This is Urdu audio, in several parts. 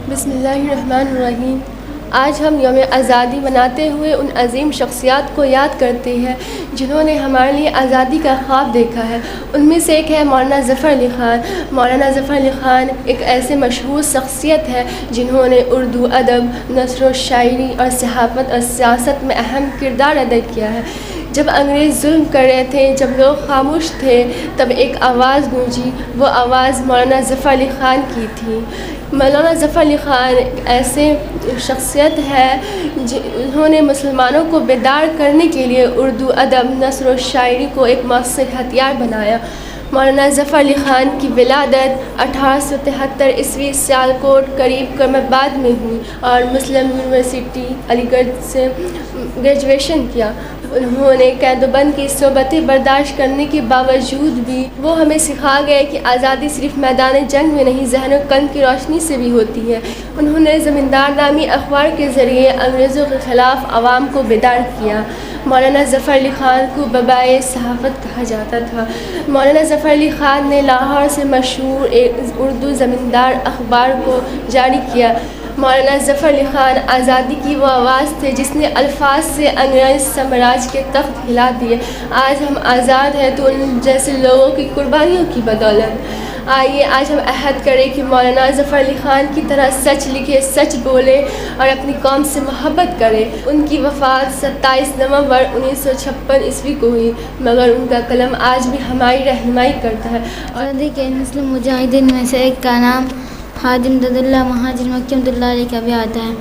بسم اللہ الرحمن الرحیم۔ آج ہم یوم آزادی مناتے ہوئے ان عظیم شخصیات کو یاد کرتے ہیں جنہوں نے ہمارے لیے آزادی کا خواب دیکھا ہے۔ ان میں سے ایک ہے مولانا ظفر علی خان۔ مولانا ظفر علی خان ایک ایسے مشہور شخصیت ہے جنہوں نے اردو ادب، نثر و شاعری اور صحافت اور سیاست میں اہم کردار ادا کیا ہے۔ جب انگریز ظلم کر رہے تھے، جب لوگ خاموش تھے، تب ایک آواز گونجی۔ وہ آواز مولانا ظفر علی خان کی تھی۔ مولانا ظفر علی خان ایسے شخصیت ہے جنہوں نے مسلمانوں کو بیدار کرنے کے لیے اردو ادب، نثر و شاعری کو ایک مؤثر ہتھیار بنایا۔ مولانا ظفر علی خان کی ولادت 1873 عیسوی سیالکوٹ قریب کرم آباد میں ہوئی اور مسلم یونیورسٹی علی گڑھ سے گریجویشن کیا۔ انہوں نے قید و بند کی صحبتیں برداشت کرنے کے باوجود بھی وہ ہمیں سکھا گئے کہ آزادی صرف میدان جنگ میں نہیں، ذہن و قلب کی روشنی سے بھی ہوتی ہے۔ انہوں نے زمیندار نامی اخبار کے ذریعے انگریزوں کے خلاف عوام کو بیدار کیا۔ مولانا ظفر علی خان کو بابائے صحافت کہا جاتا تھا۔ مولانا ظفر علی خان نے لاہور سے مشہور ایک اردو زمیندار اخبار کو جاری کیا۔ مولانا ظفر علی خان آزادی کی وہ آواز تھے جس نے الفاظ سے انگریز سامراج کے تخت ہلا دیے۔ آج ہم آزاد ہیں تو ان جیسے لوگوں کی قربانیوں کی بدولت۔ آئیے آج ہم عہد کریں کہ مولانا ظفر علی خان کی طرح سچ لکھے، سچ بولے اور اپنی قوم سے محبت کرے۔ ان کی وفات 27 نومبر 1956 عیسوی کو ہوئی، مگر ان کا قلم آج بھی ہماری رہنمائی کرتا ہے۔ اور کے مسلم مجاہدین میں سے ایک کا نام حاجی امداد اللہ مہاجر مکی رحمۃ اللہ علیہ کا بھی آتا ہے۔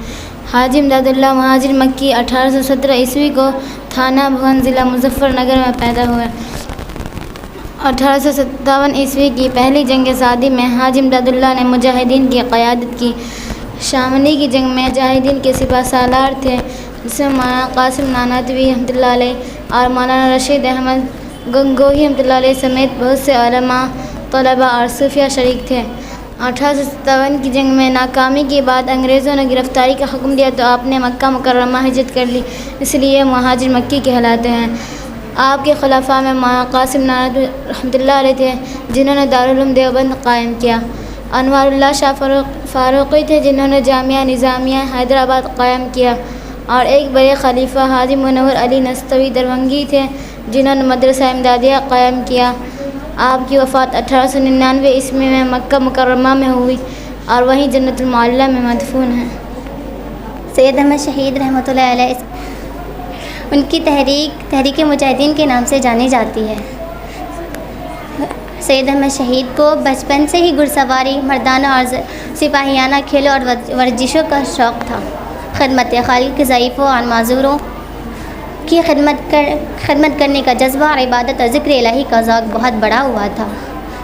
حاجی امداد اللہ مہاجر مکی 1817 عیسوی کو تھانہ بھون ضلع مظفر نگر میں پیدا ہوئے۔ 1857 عیسوی کی پہلی جنگ آزادی میں حاجی امداد اللہ نے مجاہدین کی قیادت کی۔ شاملی کی جنگ میں مجاہدین کے سپہ سالار تھے، جس میں مولانا قاسم نانوتوی رحمۃ اللہ علیہ اور مولانا رشید احمد گنگوہی رحمۃ اللہ علیہ سمیت بہت سے علماء، طلباء اور صوفیہ شریک تھے۔ 1857 کی جنگ میں ناکامی کے بعد انگریزوں نے گرفتاری کا حکم دیا تو آپ نے مکہ مکرمہ ہجرت کر لی، اس لیے مہاجر مکی کہلاتے ہیں۔ آپ کے خلفاء میں مولانا قاسم نانوتوی رحمۃ اللہ علیہ تھے جنہوں نے دارالعلوم دیوبند قائم کیا۔ انوار اللہ شاہ فاروقی تھے جنہوں نے جامعہ نظامیہ حیدرآباد قائم کیا، اور ایک بڑے خلیفہ حاجی منور علی نستوی دربھنگی تھے جنہوں نے مدرسہ امدادیہ قائم کیا۔ آپ کی وفات 1899 عیسوی میں مکہ مکرمہ میں ہوئی اور وہیں جنت المعلیٰ میں مدفون ہیں۔ سید احمد شہید رحمۃ اللہ علیہ ان کی تحریک مجاہدین کے نام سے جانی جاتی ہے۔ سید احمد شہید کو بچپن سے ہی گھڑ سواری، مردانہ اور سپاہیانہ کھیلوں اور ورزشوں کا شوق تھا۔ خدمت خالق کے ضعیفوں اور معذوروں کی خدمت کرنے کا جذبہ اور عبادت اور ذکر الہی کا ذوق بہت بڑا ہوا تھا۔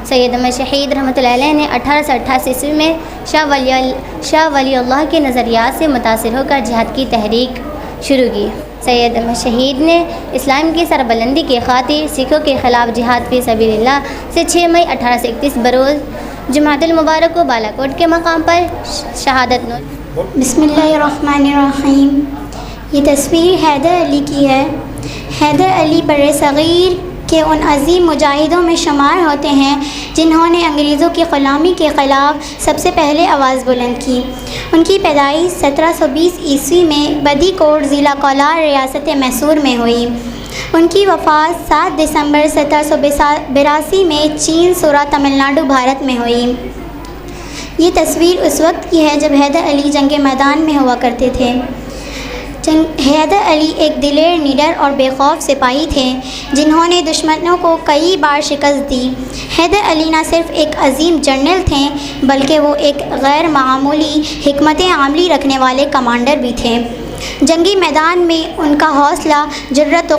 سید احمد شہید رحمۃ اللہ علیہ نے 1888 عیسوی میں شاہ ولی اللہ کے نظریات سے متاثر ہو کر جہاد کی تحریک شروع کی۔ سید احمد شہید نے اسلام کی سربلندی کی خاطر سکھوں کے خلاف جہاد فی سبیل اللہ سے 6 مئی 1831 بروز جمعۃ المبارک کو بالاکوٹ کے مقام پر شہادت نوش۔ بسم اللہ الرحمن الرحیم۔ یہ تصویر حیدر علی کی ہے۔ حیدر علی برصغیر کے ان عظیم مجاہدوں میں شمار ہوتے ہیں جنہوں نے انگریزوں کی غلامی کے خلاف سب سے پہلے آواز بلند کی۔ ان کی پیدائش 1720 عیسوی میں بدی کوٹ ضلع کولار ریاست میسور میں ہوئی۔ ان کی وفات 7 دسمبر 1782 میں چین سورا تمل ناڈو بھارت میں ہوئی۔ یہ تصویر اس وقت کی ہے جب حیدر علی جنگ میدان میں ہوا کرتے تھے۔ حیدر علی ایک دلیر، نڈر اور بے خوف سپاہی تھے جنہوں نے دشمنوں کو کئی بار شکست دی۔ حیدر علی نہ صرف ایک عظیم جنرل تھے بلکہ وہ ایک غیر معمولی حکمت عملی رکھنے والے کمانڈر بھی تھے۔ جنگی میدان میں ان کا حوصلہ، جرأت و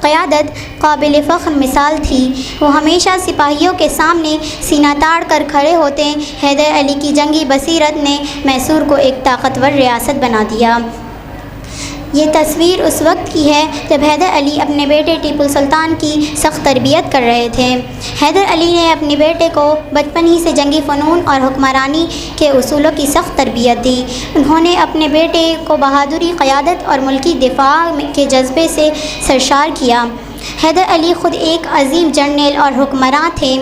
قیادت قابل فخر مثال تھی۔ وہ ہمیشہ سپاہیوں کے سامنے سینہ تاڑ کر کھڑے ہوتے۔ حیدر علی کی جنگی بصیرت نے میسور کو ایک طاقتور ریاست بنا دیا۔ یہ تصویر اس وقت کی ہے جب حیدر علی اپنے بیٹے ٹیپو سلطان کی سخت تربیت کر رہے تھے۔ حیدر علی نے اپنے بیٹے کو بچپن ہی سے جنگی فنون اور حکمرانی کے اصولوں کی سخت تربیت دی۔ انہوں نے اپنے بیٹے کو بہادری، قیادت اور ملکی دفاع کے جذبے سے سرشار کیا۔ حیدر علی خود ایک عظیم جنرل اور حکمراں تھے،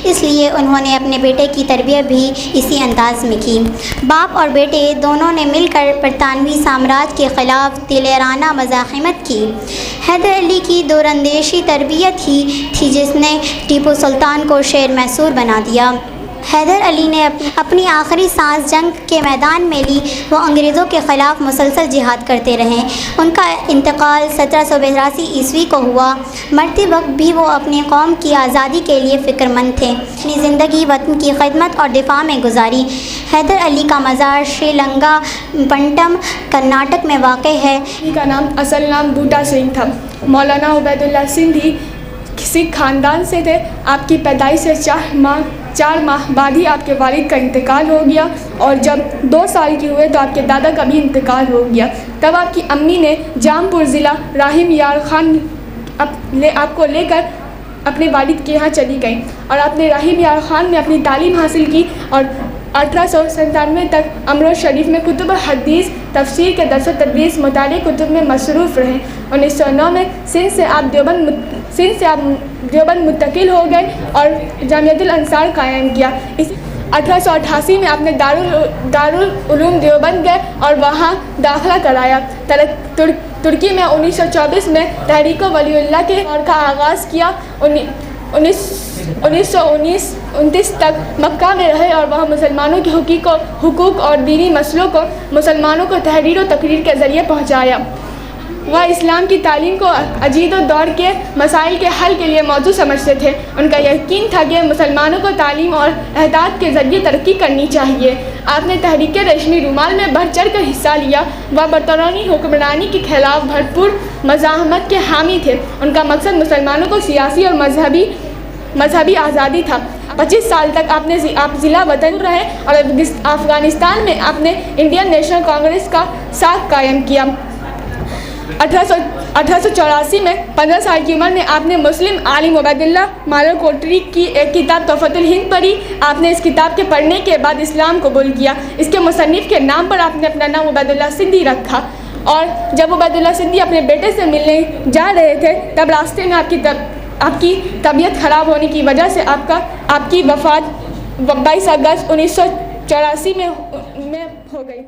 اس لیے انہوں نے اپنے بیٹے کی تربیت بھی اسی انداز میں کی۔ باپ اور بیٹے دونوں نے مل کر برطانوی سامراج کے خلاف دلیرانہ مزاحمت کی۔ حیدر علی کی دوراندیشی تربیت ہی تھی جس نے ٹیپو سلطان کو شیر میسور بنا دیا۔ حیدر علی نے اپنی آخری سانس جنگ کے میدان میں لی۔ وہ انگریزوں کے خلاف مسلسل جہاد کرتے رہے۔ ان کا انتقال 1782 عیسوی کو ہوا۔ مرتے وقت بھی وہ اپنی قوم کی آزادی کے لیے فکر مند تھے۔ اپنی زندگی وطن کی خدمت اور دفاع میں گزاری۔ حیدر علی کا مزار شری لنگا پٹم کرناٹک میں واقع ہے۔ ان کا اصل نام بوٹا سنگھ تھا۔ مولانا عبید اللہ سندھی سکھ خاندان سے تھے۔ آپ کی پیدائش سے 4 ماہ بعد ہی آپ کے والد کا انتقال ہو گیا، اور جب 2 سال کی ہوئے تو آپ کے دادا کا بھی انتقال ہو گیا۔ تب آپ کی امی نے جام پور ضلع راہم یار خان آپ کو لے کر اپنے والد کے یہاں چلی گئیں، اور آپ نے راہم یار خان میں اپنی تعلیم حاصل کی، اور 1897 تک امروز شریف میں کتب حدیث، تفسیر کے درس و تدریس، مطالعے کتب میں مصروف رہے۔ 1909 میں سندھ سے آپ دیوبند منتقل ہو گئے اور جامعۃ الانصار قائم کیا۔ 1888 میں آپ نے دارالعلوم دیوبند گئے اور وہاں داخلہ کرایا۔ ترکی میں 1924 میں تحریک ولی اللہ کے دور کا آغاز کیا۔ 1929 تک مکہ میں رہے اور وہاں مسلمانوں کے حقوق اور دینی مسئلوں کو مسلمانوں کو تحریر و تقریر کے ذریعے پہنچایا۔ وہ اسلام کی تعلیم کو اجداد و دور کے مسائل کے حل کے لیے موضوع سمجھتے تھے۔ ان کا یقین تھا کہ مسلمانوں کو تعلیم اور احداث کے ذریعے ترقی کرنی چاہیے۔ آپ نے تحریک ریشمی رومال میں بڑھ چڑھ کر حصہ لیا۔ وہ برطانوی حکمرانی کے خلاف بھرپور مزاحمت کے حامی تھے۔ ان کا مقصد مسلمانوں کو سیاسی اور مذہبی آزادی تھا۔ 25 سال تک آپ ضلع وطن رہے اور افغانستان میں آپ نے انڈین نیشنل کانگریس کا ساکھ قائم کیا۔ 1884 میں 15 سال کی عمر میں آپ نے مسلم عالم عبید اللہ مالوکوٹری کی ایک کتاب تحفۃ الہند پڑھی۔ آپ نے اس کتاب کے پڑھنے کے بعد اسلام قبول کیا۔ اس کے مصنف کے نام پر آپ نے اپنا نام عبید اللہ سندھی رکھا، اور جب عبید اللہ سندھی اپنے بیٹے سے ملنے جا رہے تھے تب راستے میں آپ کی طبیعت خراب ہونے کی وجہ سے آپ کی وفات 22 اگست 1984 میں ہو گئی۔